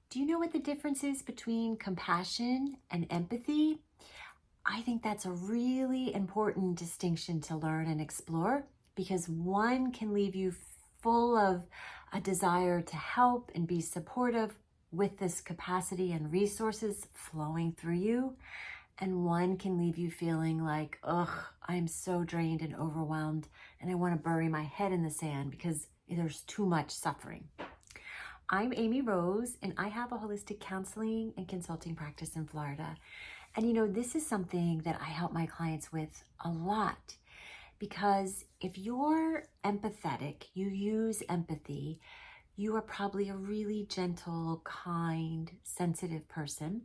Do you know what the difference is between compassion and empathy? I think that's a really important distinction to learn and explore, because one can leave you full of a desire to help and be supportive with this capacity and resources flowing through you. And one can leave you feeling like, ugh, I'm so drained and overwhelmed, and I want to bury my head in the sand because there's too much suffering. I'm Amy Rose, and I have a holistic counseling and consulting practice in Florida. And this is something that I help my clients with a lot, because if you're empathetic, you use empathy, you are probably a really gentle, kind, sensitive person.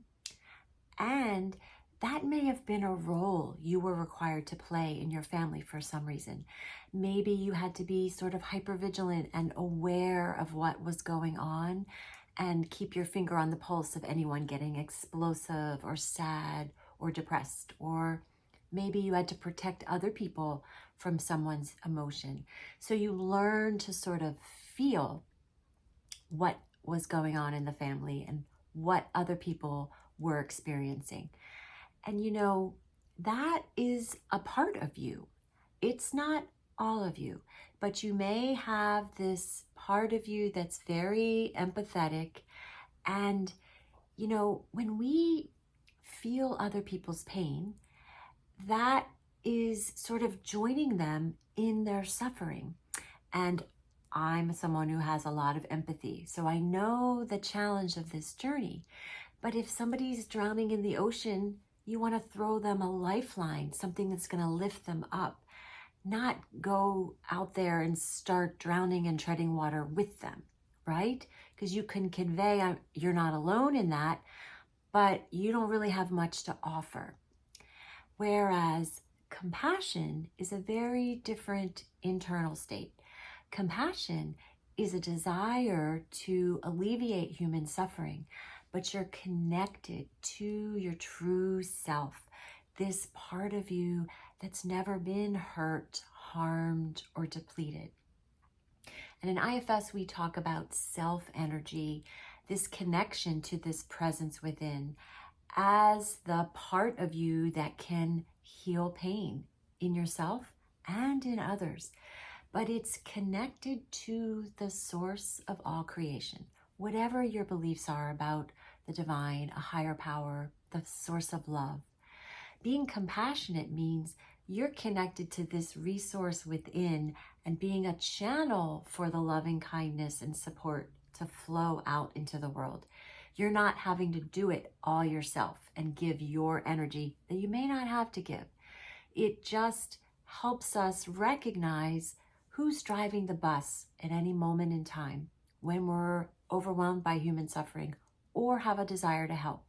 And that may have been a role you were required to play in your family for some reason. Maybe you had to be sort of hypervigilant and aware of what was going on and keep your finger on the pulse of anyone getting explosive or sad or depressed. Or maybe you had to protect other people from someone's emotion. So you learn to sort of feel what was going on in the family and what other people were experiencing. And that is a part of you. It's not all of you, but you may have this part of you that's very empathetic. And, when we feel other people's pain, that is sort of joining them in their suffering. And I'm someone who has a lot of empathy, so I know the challenge of this journey. But if somebody's drowning in the ocean, you want to throw them a lifeline, something that's going to lift them up, not go out there and start drowning and treading water with them, right? Because you can convey you're not alone in that, but you don't really have much to offer. Whereas compassion is a very different internal state. Compassion is a desire to alleviate human suffering, but you're connected to your true self, this part of you that's never been hurt, harmed, or depleted. And in IFS, we talk about self-energy, this connection to this presence within, as the part of you that can heal pain in yourself and in others. But it's connected to the source of all creation. Whatever your beliefs are about the divine, a higher power, the source of love. Being compassionate means you're connected to this resource within and being a channel for the loving kindness and support to flow out into the world. You're not having to do it all yourself and give your energy that you may not have to give. It just helps us recognize who's driving the bus at any moment in time when we're overwhelmed by human suffering or have a desire to help.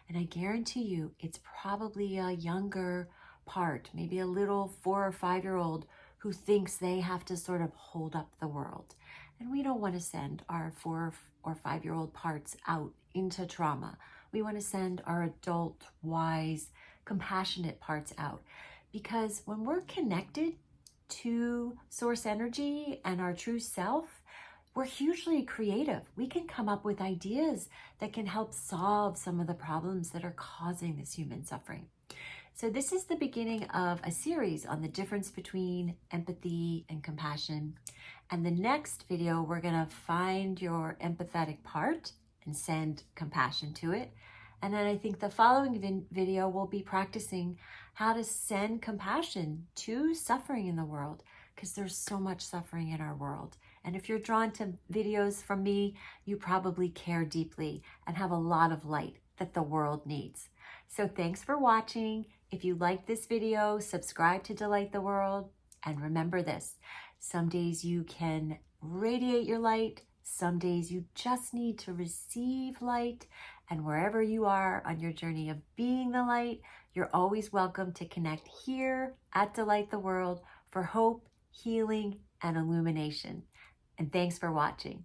And I guarantee you, it's probably a younger part, maybe a little 4 or 5-year-old who thinks they have to sort of hold up the world. And we don't want to send our 4 or 5-year-old parts out into trauma. We want to send our adult, wise, compassionate parts out. Because when we're connected to source energy and our true self, we're hugely creative. We can come up with ideas that can help solve some of the problems that are causing this human suffering. So this is the beginning of a series on the difference between empathy and compassion. And the next video, we're going to find your empathetic part and send compassion to it. And then I think the following video will be practicing how to send compassion to suffering in the world, because there's so much suffering in our world. And if you're drawn to videos from me, you probably care deeply and have a lot of light that the world needs. So thanks for watching. If you like this video, subscribe to Delight the World. And remember this, some days you can radiate your light. Some days you just need to receive light. And wherever you are on your journey of being the light, you're always welcome to connect here at Delight the World for hope, healing, and illumination. And thanks for watching.